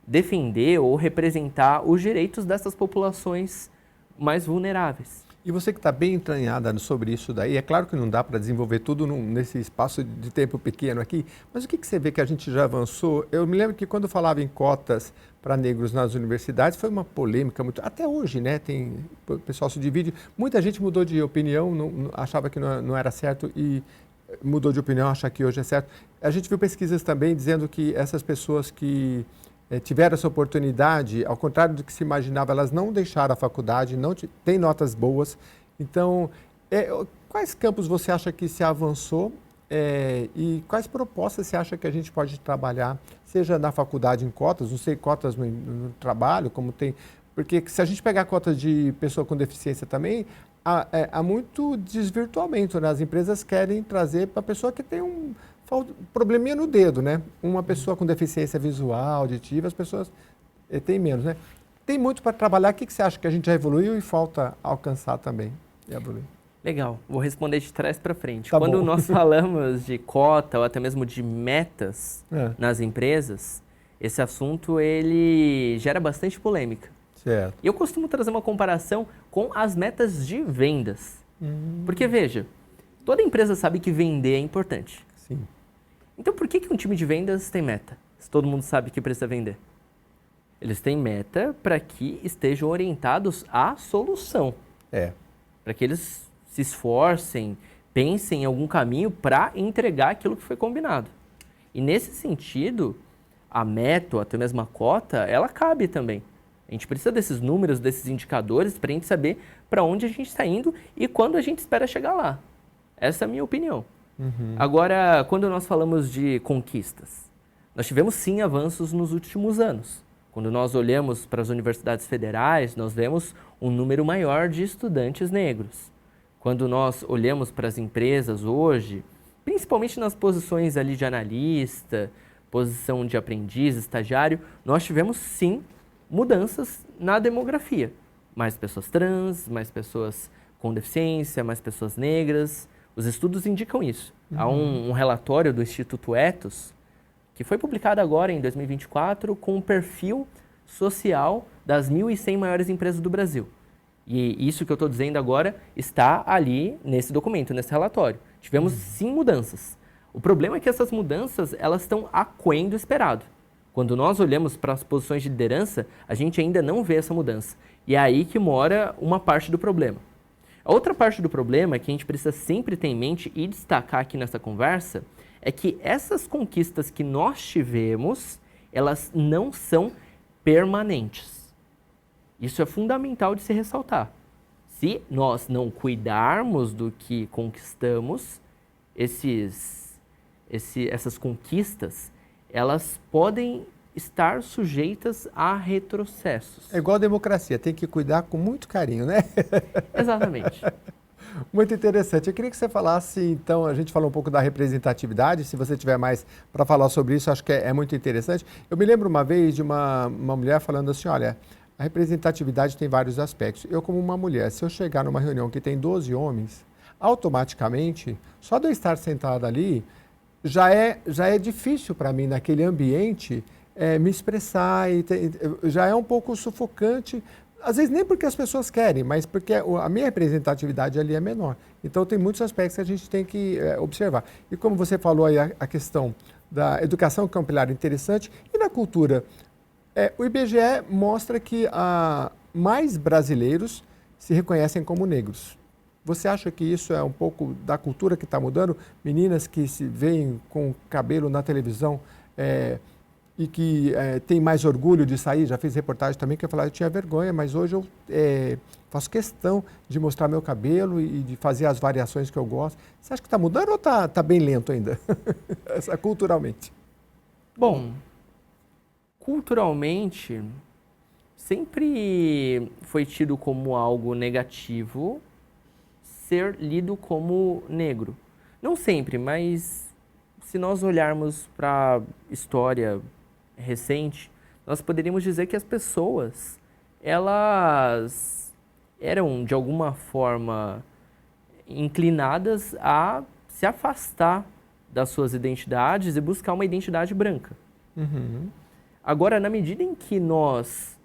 defender ou representar os direitos dessas populações mais vulneráveis. E você que está bem entranhada sobre isso daí, é claro que não dá para desenvolver tudo nesse espaço de tempo pequeno aqui, mas o que você vê que a gente já avançou? Eu me lembro que quando falava em cotas para negros nas universidades, foi uma polêmica muito... Até hoje, né? O pessoal se divide. Muita gente mudou de opinião, achava que não era certo e mudou de opinião, acha que hoje é certo. A gente viu pesquisas também dizendo que essas pessoas que tiveram essa oportunidade, ao contrário do que se imaginava, elas não deixaram a faculdade, não têm notas boas. Então, quais campos você acha que se avançou e quais propostas você acha que a gente pode trabalhar, seja na faculdade em cotas, não sei, cotas no trabalho, como tem... Porque se a gente pegar cotas de pessoa com deficiência também, há muito desvirtuamento, né? As empresas querem trazer para a pessoa que tem um probleminha no dedo, né? Uma pessoa com deficiência visual, auditiva, as pessoas têm menos, né? Tem muito para trabalhar. O que você acha que a gente já evoluiu e falta alcançar também? Legal, vou responder de trás para frente. Tá Quando bom. nós falamos de cota ou até mesmo de metas nas empresas, esse assunto ele gera bastante polêmica. Certo. E eu costumo trazer uma comparação com as metas de vendas. Porque veja, toda empresa sabe que vender é importante. Sim. Então por que um time de vendas tem meta? Se todo mundo sabe que precisa vender. Eles têm meta para que estejam orientados à solução. Para que eles se esforcem, pensem em algum caminho para entregar aquilo que foi combinado. E nesse sentido, a meta, ou até mesmo a cota, ela cabe também. A gente precisa desses números, desses indicadores, para a gente saber para onde a gente está indo e quando a gente espera chegar lá. Essa é a minha opinião. Agora, quando nós falamos de conquistas, nós tivemos sim avanços nos últimos anos. Quando nós olhamos para as universidades federais, nós vemos um número maior de estudantes negros. Quando nós olhamos para as empresas hoje, principalmente nas posições ali de analista, posição de aprendiz, estagiário, nós tivemos sim mudanças na demografia. Mais pessoas trans, mais pessoas com deficiência, mais pessoas negras. Os estudos indicam isso. Há um relatório do Instituto Ethos, que foi publicado agora em 2024, com um perfil social das 1.100 maiores empresas do Brasil. E isso que eu estou dizendo agora está ali nesse documento, nesse relatório. Tivemos sim mudanças. O problema é que essas mudanças elas estão aquém do esperado. Quando nós olhamos para as posições de liderança, a gente ainda não vê essa mudança. E é aí que mora uma parte do problema. A outra parte do problema que a gente precisa sempre ter em mente e destacar aqui nessa conversa é que essas conquistas que nós tivemos, elas não são permanentes. Isso é fundamental de se ressaltar. Se nós não cuidarmos do que conquistamos, essas conquistas, elas podem estar sujeitas a retrocessos. É igual a democracia, tem que cuidar com muito carinho, né? Exatamente. Muito interessante. Eu queria que você falasse, então, a gente falou um pouco da representatividade, se você tiver mais para falar sobre isso, acho que é muito interessante. Eu me lembro uma vez de uma mulher falando assim, olha, a representatividade tem vários aspectos. Eu, como uma mulher, se eu chegar numa reunião que tem 12 homens, automaticamente, só de eu estar sentada ali, já é difícil para mim, naquele ambiente, me expressar, já é um pouco sufocante, às vezes nem porque as pessoas querem, mas porque a minha representatividade ali é menor. Então, tem muitos aspectos que a gente tem que observar. E como você falou aí, a questão da educação, que é um pilar interessante, e na cultura, o IBGE mostra que mais brasileiros se reconhecem como negros. Você acha que isso é um pouco da cultura que está mudando? Meninas que se veem com cabelo na televisão e que têm mais orgulho de sair, já fiz reportagem também que eu falava, eu tinha vergonha, mas hoje eu faço questão de mostrar meu cabelo e de fazer as variações que eu gosto. Você acha que está mudando ou está bem lento ainda, culturalmente? Bom, culturalmente, sempre foi tido como algo negativo ser lido como negro. Não sempre, mas se nós olharmos para a história recente, nós poderíamos dizer que as pessoas, elas eram, de alguma forma, inclinadas a se afastar das suas identidades e buscar uma identidade branca. Agora, na medida em que nós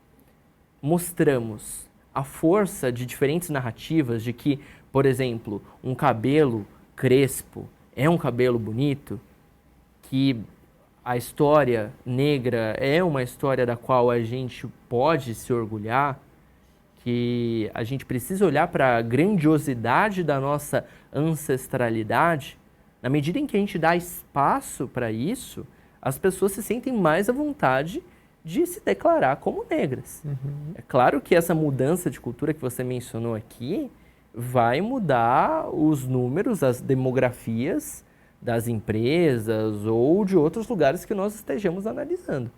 mostramos a força de diferentes narrativas, de que, por exemplo, um cabelo crespo é um cabelo bonito, que a história negra é uma história da qual a gente pode se orgulhar, que a gente precisa olhar para a grandiosidade da nossa ancestralidade, na medida em que a gente dá espaço para isso, as pessoas se sentem mais à vontade de se declarar como negras. É claro que essa mudança de cultura que você mencionou aqui vai mudar os números, as demografias das empresas ou de outros lugares que nós estejamos analisando.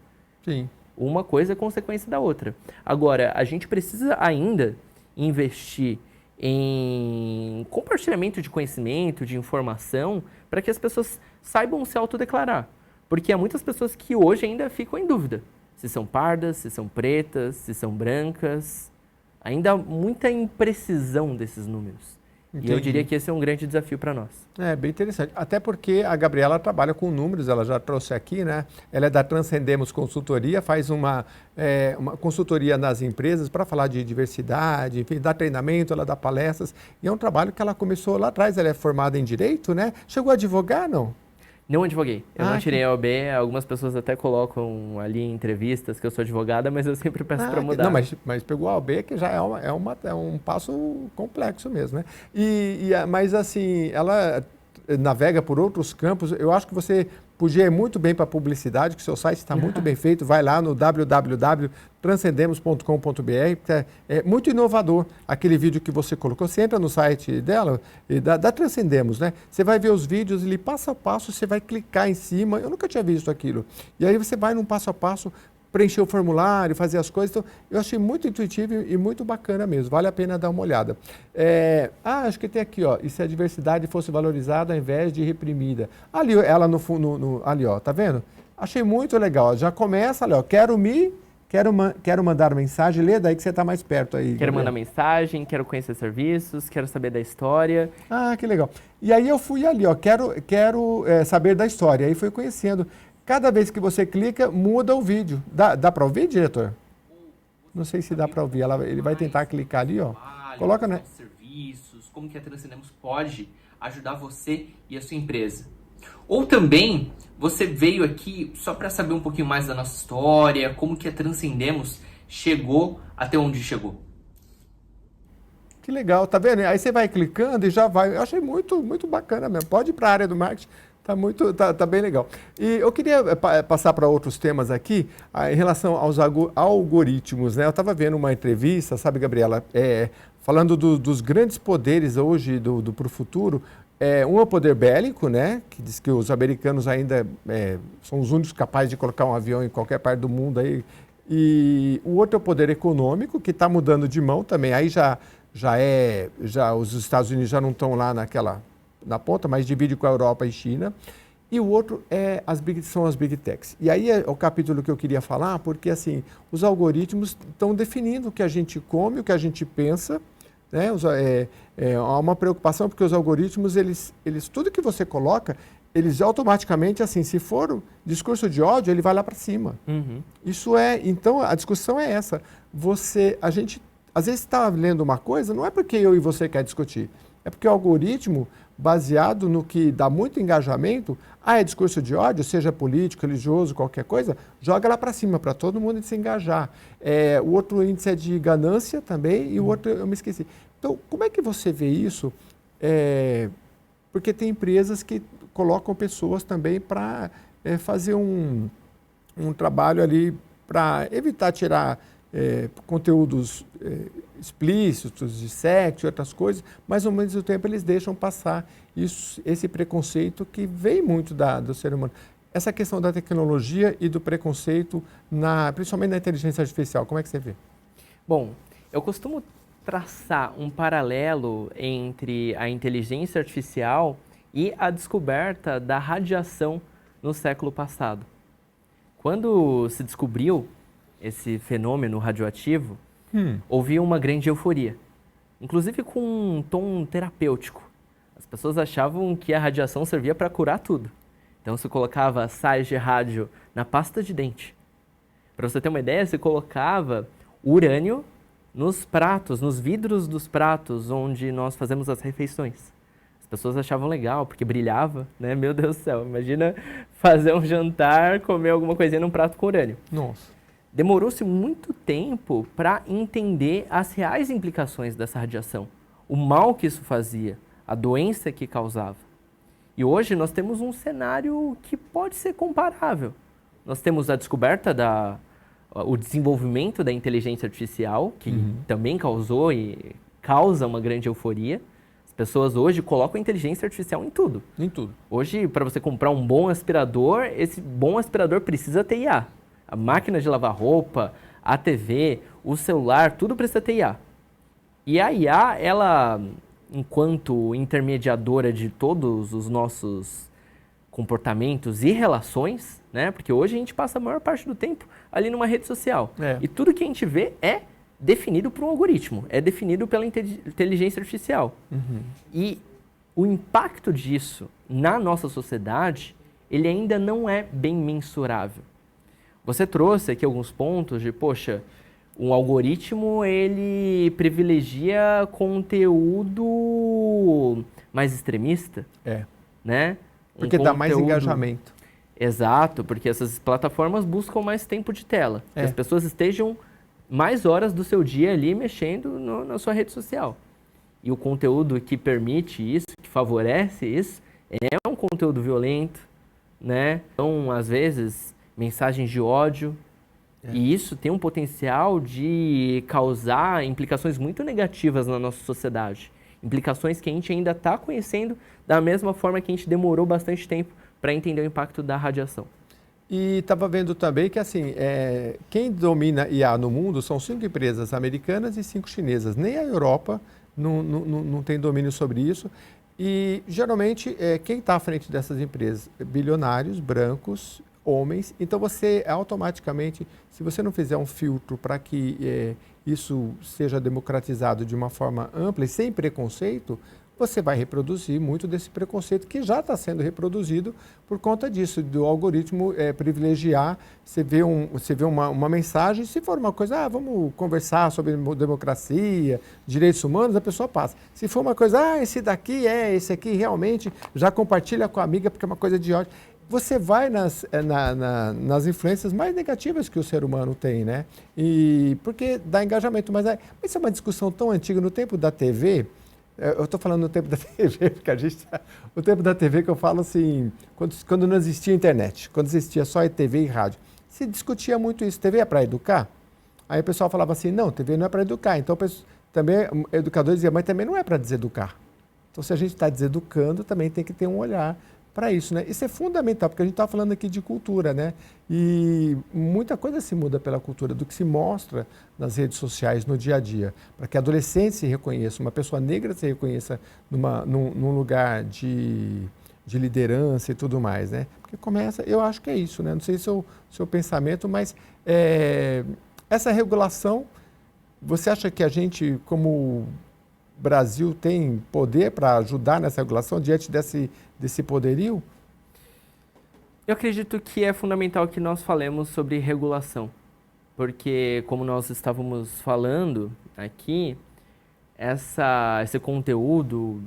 Sim. Uma coisa é consequência da outra. Agora, a gente precisa ainda investir em compartilhamento de conhecimento, de informação, para que as pessoas saibam se autodeclarar. Porque há muitas pessoas que hoje ainda ficam em dúvida se são pardas, se são pretas, se são brancas. Ainda há muita imprecisão desses números. E eu diria que esse é um grande desafio para nós. É bem interessante. Até porque a Gabriela trabalha com números, ela já trouxe aqui, né? Ela é da Transcendemos Consultoria, faz uma consultoria nas empresas para falar de diversidade, enfim, dá treinamento, ela dá palestras. E é um trabalho que ela começou lá atrás, ela é formada em Direito, né? Chegou a advogar, não? Não advoguei. Eu não tirei a OAB. Algumas pessoas até colocam ali em entrevistas que eu sou advogada, mas eu sempre peço para mudar. Não, mas pegou a OAB, que já é um passo complexo mesmo, né? Mas assim, ela navega por outros campos. Eu acho que você podia ir muito bem para a publicidade, que o seu site está muito bem feito. Vai lá no www.transcendemos.com.br. É muito inovador aquele vídeo que você colocou. Você entra no site dela, da Transcendemos, né? Você vai ver os vídeos ali passo a passo, você vai clicar em cima. Eu nunca tinha visto aquilo. E aí você vai num passo a passo, preencher o formulário, fazer as coisas. Então, eu achei muito intuitivo e muito bacana mesmo. Vale a pena dar uma olhada. Acho que tem aqui, ó. E se a diversidade fosse valorizada ao invés de reprimida? Ali, ela no fundo, ali, ó, tá vendo? Achei muito legal. Já começa ali, ó. Quero mandar mensagem. Lê daí que você está mais perto aí. Quero mandar mensagem, quero conhecer serviços, quero saber da história. Ah, que legal. E aí eu fui ali, ó. Quero saber da história. Aí fui conhecendo. Cada vez que você clica, muda o vídeo. Dá para ouvir, diretor? Não sei se dá para ouvir. Ele vai tentar clicar ali, ó. Coloca, né? Serviços, como que a Transcendemos pode ajudar você e a sua empresa. Ou também, você veio aqui só para saber um pouquinho mais da nossa história, como que a Transcendemos chegou até onde chegou. Que legal, tá vendo? Aí você vai clicando e já vai. Eu achei muito, muito bacana mesmo. Pode ir para a área do marketing. Tá bem legal. E eu queria passar para outros temas aqui, em relação aos algoritmos, né? Eu estava vendo uma entrevista, sabe, Gabriela, falando dos grandes poderes hoje para o futuro. Um é o poder bélico, né? Que diz que os americanos ainda são os únicos capazes de colocar um avião em qualquer parte do mundo aí. E o outro é o poder econômico, que está mudando de mão também. Aí já os Estados Unidos já não estão lá na ponta, mas divide com a Europa e China. E o outro são as Big Techs. E aí é o capítulo que eu queria falar, porque assim, os algoritmos estão definindo o que a gente come, o que a gente pensa, né? Há uma preocupação, porque os algoritmos, eles tudo que você coloca, eles automaticamente, assim, se for discurso de ódio, ele vai lá para cima. Uhum. Então a discussão é essa. A gente, às vezes, está lendo uma coisa, não é porque eu e você quer discutir, é porque o algoritmo, baseado no que dá muito engajamento, é discurso de ódio, seja político, religioso, qualquer coisa, joga lá para cima, para todo mundo se engajar. O outro índice é de ganância também, e o outro eu me esqueci. Então, como é que você vê isso? Porque tem empresas que colocam pessoas também para fazer um trabalho ali para evitar tirar conteúdos explícitos de sexo e outras coisas, mas ao mesmo tempo eles deixam passar esse preconceito que vem muito do ser humano. Essa questão da tecnologia e do preconceito, principalmente na inteligência artificial, como é que você vê? Bom, eu costumo traçar um paralelo entre a inteligência artificial e a descoberta da radiação no século passado. Quando se descobriu esse fenômeno radioativo, houve uma grande euforia, inclusive com um tom terapêutico. As pessoas achavam que a radiação servia para curar tudo. Então, se colocava sais de rádio na pasta de dente. Para você ter uma ideia, se colocava urânio nos pratos, nos vidros dos pratos onde nós fazemos as refeições. As pessoas achavam legal, porque brilhava, né? Meu Deus do céu, imagina fazer um jantar, comer alguma coisinha num prato com urânio. Nossa. Demorou-se muito tempo para entender as reais implicações dessa radiação, o mal que isso fazia, a doença que causava. E hoje nós temos um cenário que pode ser comparável. Nós temos a descoberta o desenvolvimento da inteligência artificial, que também causou e causa uma grande euforia. As pessoas hoje colocam a inteligência artificial em tudo. Em tudo. Hoje, para você comprar um bom aspirador, esse bom aspirador precisa ter IA. A máquina de lavar roupa, a TV, o celular, tudo precisa ter IA. E a IA, ela, enquanto intermediadora de todos os nossos comportamentos e relações, né? Porque hoje a gente passa a maior parte do tempo ali numa rede social. E tudo que a gente vê é definido por um algoritmo, é definido pela inteligência artificial. E o impacto disso na nossa sociedade, ele ainda não é bem mensurável. Você trouxe aqui alguns pontos de, poxa, um algoritmo, ele privilegia conteúdo mais extremista, né? Porque dá mais engajamento. Exato, porque essas plataformas buscam mais tempo de tela. Que as pessoas estejam mais horas do seu dia ali mexendo na sua rede social. E o conteúdo que permite isso, que favorece isso, é um conteúdo violento, né? Então, às vezes, mensagens de ódio. E isso tem um potencial de causar implicações muito negativas na nossa sociedade. Implicações que a gente ainda está conhecendo da mesma forma que a gente demorou bastante tempo para entender o impacto da radiação. E estava vendo também que, assim, quem domina IA no mundo são 5 empresas americanas e 5 chinesas. Nem a Europa não tem domínio sobre isso. E, geralmente, quem está à frente dessas empresas? Bilionários, brancos, homens. Então, você automaticamente, se você não fizer um filtro para que isso seja democratizado de uma forma ampla e sem preconceito, você vai reproduzir muito desse preconceito que já está sendo reproduzido por conta disso, do algoritmo privilegiar. Você vê uma mensagem, se for uma coisa, vamos conversar sobre democracia, direitos humanos, a pessoa passa. Se for uma coisa, esse aqui realmente já compartilha com a amiga porque é uma coisa de ódio. Você vai nas influências mais negativas que o ser humano tem, né? E porque dá engajamento. Mas isso é uma discussão tão antiga. No tempo da TV, eu estou falando no tempo da TV, porque o tempo da TV que eu falo assim, quando não existia internet, quando existia só TV e rádio, se discutia muito isso. TV é para educar? Aí o pessoal falava assim, não, TV não é para educar. Então também o educador dizia, mas também não é para deseducar. Então se a gente está deseducando, também tem que ter um olhar para isso, né? Isso é fundamental, porque a gente está falando aqui de cultura, né? E muita coisa se muda pela cultura, do que se mostra nas redes sociais, no dia a dia. Para que adolescentes se reconheçam, uma pessoa negra se reconheça num lugar de liderança e tudo mais, né? Porque começa, eu acho que é isso, né? Não sei se é o seu pensamento, mas essa regulação, você acha que a gente, como Brasil, tem poder para ajudar nessa regulação diante desse poderio? Eu acredito que é fundamental que nós falemos sobre regulação, porque como nós estávamos falando aqui, esse conteúdo,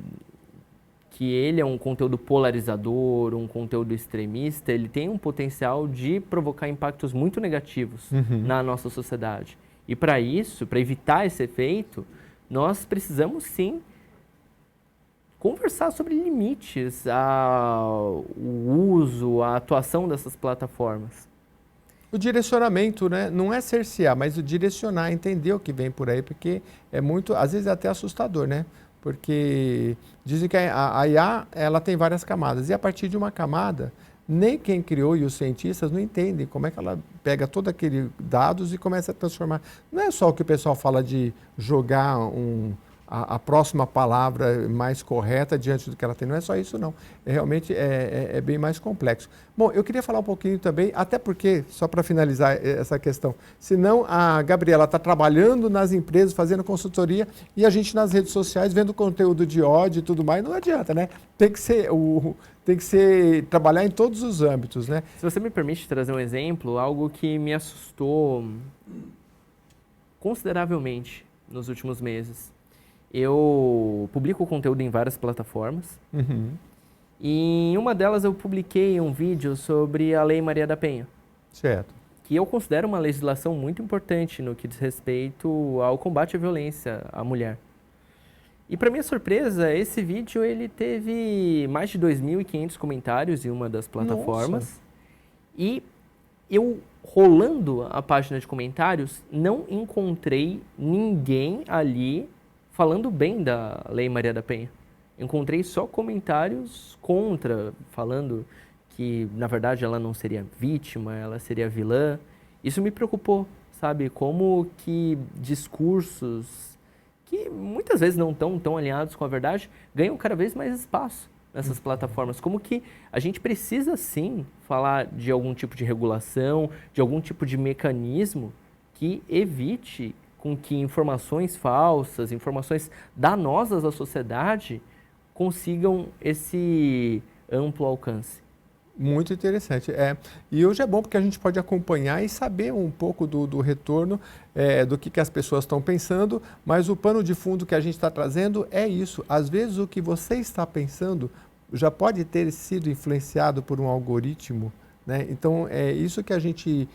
que ele é um conteúdo polarizador, um conteúdo extremista, ele tem um potencial de provocar impactos muito negativos na nossa sociedade. E para isso, para evitar esse efeito, nós precisamos sim conversar sobre limites ao uso, à atuação dessas plataformas. O direcionamento, né? Não é cercear, mas o direcionar, entender o que vem por aí, porque é muito, às vezes é até assustador, né? Porque dizem que a IA, ela tem várias camadas, e a partir de uma camada, nem quem criou e os cientistas não entendem como é que ela pega todos aqueles dados e começa a transformar. Não é só o que o pessoal fala de jogar a próxima palavra mais correta diante do que ela tem. Não é só isso, não. Realmente é bem mais complexo. Bom, eu queria falar um pouquinho também, até porque, só para finalizar essa questão, senão a Gabriela está trabalhando nas empresas, fazendo consultoria, e a gente nas redes sociais vendo conteúdo de ódio e tudo mais, não adianta, né? Tem que ser trabalhar em todos os âmbitos, né? Se você me permite trazer um exemplo, algo que me assustou consideravelmente nos últimos meses. Eu publico conteúdo em várias plataformas e em uma delas eu publiquei um vídeo sobre a Lei Maria da Penha. Certo. Que eu considero uma legislação muito importante no que diz respeito ao combate à violência à mulher. E para minha surpresa, esse vídeo ele teve mais de 2.500 comentários em uma das plataformas. Nossa. E eu, rolando a página de comentários, não encontrei ninguém ali falando bem da Lei Maria da Penha. Encontrei só comentários contra, falando que, na verdade, ela não seria vítima, ela seria vilã. Isso me preocupou, sabe? Como que discursos que muitas vezes não estão tão alinhados com a verdade ganham cada vez mais espaço nessas plataformas. Como que a gente precisa, sim, falar de algum tipo de regulação, de algum tipo de mecanismo que evite com que informações falsas, informações danosas à sociedade consigam esse amplo alcance. Muito interessante. E hoje é bom porque a gente pode acompanhar e saber um pouco do retorno do que as pessoas estão pensando, mas o pano de fundo que a gente está trazendo é isso. Às vezes o que você está pensando já pode ter sido influenciado por um algoritmo, né? Então é isso que a gente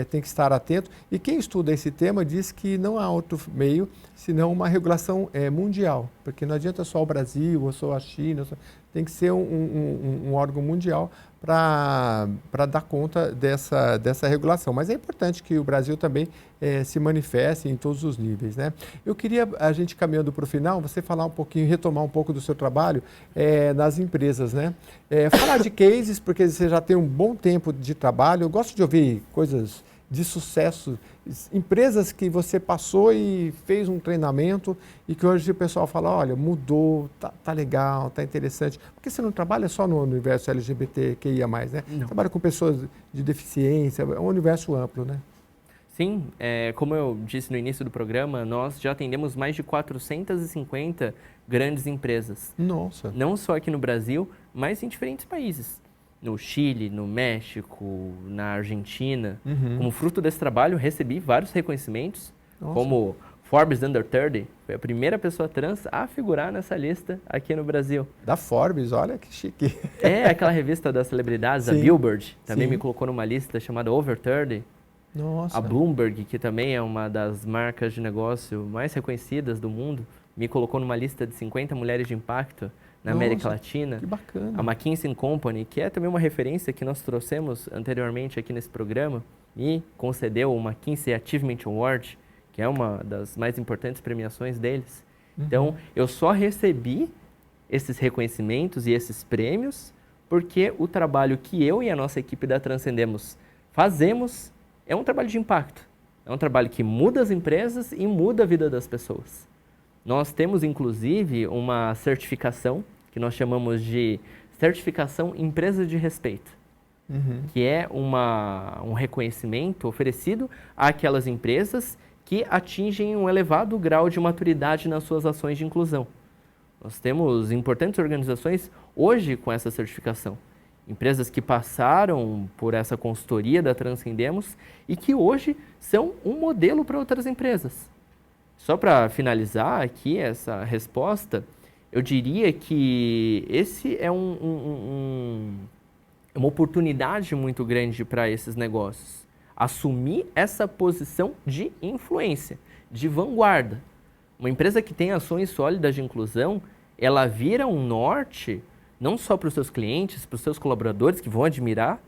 tem que estar atento. E quem estuda esse tema diz que não há outro meio senão uma regulação mundial, porque não adianta só o Brasil ou só a China, tem que ser um órgão mundial para dar conta dessa regulação. Mas é importante que o Brasil também se manifeste em todos os níveis, né? Eu queria, a gente caminhando para o final, você falar um pouquinho, retomar um pouco do seu trabalho nas empresas, né? Falar de cases, porque você já tem um bom tempo de trabalho. Eu gosto de ouvir coisas de sucesso, empresas que você passou e fez um treinamento e que hoje o pessoal fala, olha, mudou, tá legal, tá interessante. Porque você não trabalha só no universo LGBTQIA+, né? Não. Trabalha com pessoas de deficiência, é um universo amplo, né? Sim, como eu disse no início do programa, nós já atendemos mais de 450 grandes empresas. Nossa! Não só aqui no Brasil, mas em diferentes países. No Chile, no México, na Argentina. Como fruto desse trabalho, recebi vários reconhecimentos, como Forbes Under 30, foi a primeira pessoa trans a figurar nessa lista aqui no Brasil. Da Forbes, olha que chique. Aquela revista das celebridades, a Billboard, também me colocou numa lista chamada Over 30. Nossa. A Bloomberg, que também é uma das marcas de negócio mais reconhecidas do mundo, me colocou numa lista de 50 mulheres de impacto na América Latina. Que bacana. A McKinsey & Company, que é também uma referência que nós trouxemos anteriormente aqui nesse programa, me concedeu o McKinsey Achievement Award, que é uma das mais importantes premiações deles. Então, eu só recebi esses reconhecimentos e esses prêmios porque o trabalho que eu e a nossa equipe da Transcendemos fazemos é um trabalho de impacto. É um trabalho que muda as empresas e muda a vida das pessoas. Nós temos, inclusive, uma certificação que nós chamamos de Certificação Empresa de Respeito, que é um reconhecimento oferecido àquelas empresas que atingem um elevado grau de maturidade nas suas ações de inclusão. Nós temos importantes organizações hoje com essa certificação. Empresas que passaram por essa consultoria da Transcendemos e que hoje são um modelo para outras empresas. Só para finalizar aqui essa resposta, eu diria que esse é uma oportunidade muito grande para esses negócios. Assumir essa posição de influência, de vanguarda. Uma empresa que tem ações sólidas de inclusão, ela vira um norte não só para os seus clientes, para os seus colaboradores que vão admirar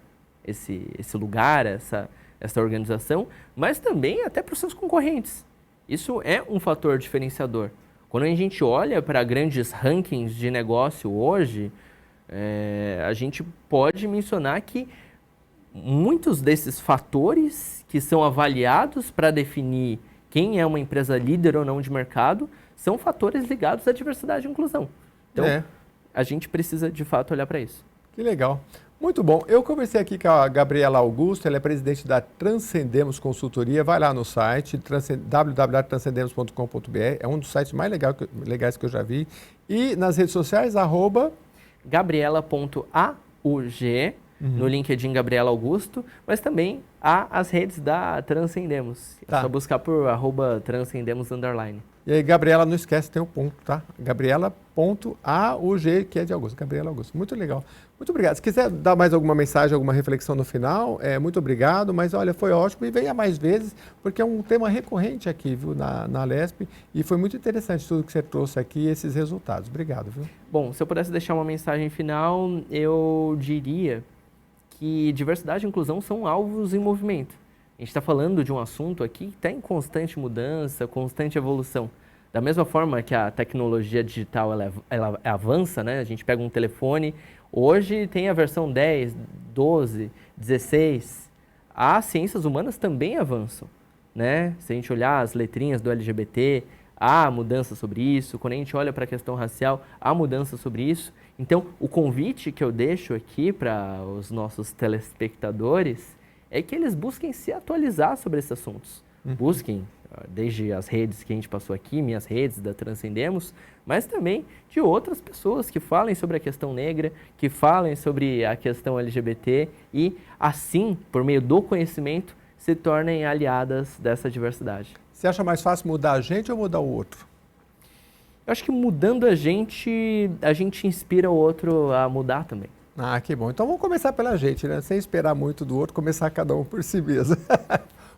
esse lugar, essa organização, mas também até para os seus concorrentes. Isso é um fator diferenciador. Quando a gente olha para grandes rankings de negócio hoje, a gente pode mencionar que muitos desses fatores que são avaliados para definir quem é uma empresa líder ou não de mercado são fatores ligados à diversidade e inclusão. Então, a gente precisa, de fato, olhar para isso. Que legal. Muito bom. Eu conversei aqui com a Gabriela Augusto, ela é presidente da Transcendemos Consultoria. Vai lá no site, www.transcendemos.com.br. É um dos sites mais legais que eu já vi. E nas redes sociais, Gabriela.aug, no LinkedIn Gabriela Augusto, mas também há as redes da Transcendemos. É só buscar por @Transcendemos_. E aí, Gabriela, não esquece, tem o ponto, tá? Gabriela.aug, que é de Augusto. Gabriela Augusto. Muito legal. Muito obrigado. Se quiser dar mais alguma mensagem, alguma reflexão no final, muito obrigado. Mas, olha, foi ótimo e venha mais vezes, porque é um tema recorrente aqui, viu, na Lesp. E foi muito interessante tudo que você trouxe aqui, esses resultados. Obrigado, viu? Bom, se eu pudesse deixar uma mensagem final, eu diria que diversidade e inclusão são alvos em movimento. A gente está falando de um assunto aqui que está em constante mudança, constante evolução. Da mesma forma que a tecnologia digital ela avança, né? A gente pega um telefone, hoje tem a versão 10, 12, 16. As ciências humanas também avançam, né? Se a gente olhar as letrinhas do LGBT, há mudança sobre isso. Quando a gente olha para a questão racial, há mudança sobre isso. Então, o convite que eu deixo aqui para os nossos telespectadores é que eles busquem se atualizar sobre esses assuntos. Busquem desde as redes que a gente passou aqui, minhas redes da Transcendemos, mas também de outras pessoas que falem sobre a questão negra, que falem sobre a questão LGBT e, assim, por meio do conhecimento, se tornem aliadas dessa diversidade. Você acha mais fácil mudar a gente ou mudar o outro? Eu acho que mudando a gente inspira o outro a mudar também. Ah, que bom. Então vamos começar pela gente, né? Sem esperar muito do outro, começar cada um por si mesmo.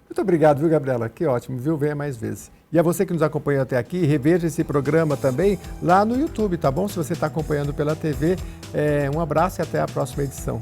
Muito obrigado, viu, Gabriela? Que ótimo, viu? Venha mais vezes. E a você que nos acompanhou até aqui, reveja esse programa também lá no YouTube, tá bom? Se você está acompanhando pela TV, um abraço e até a próxima edição.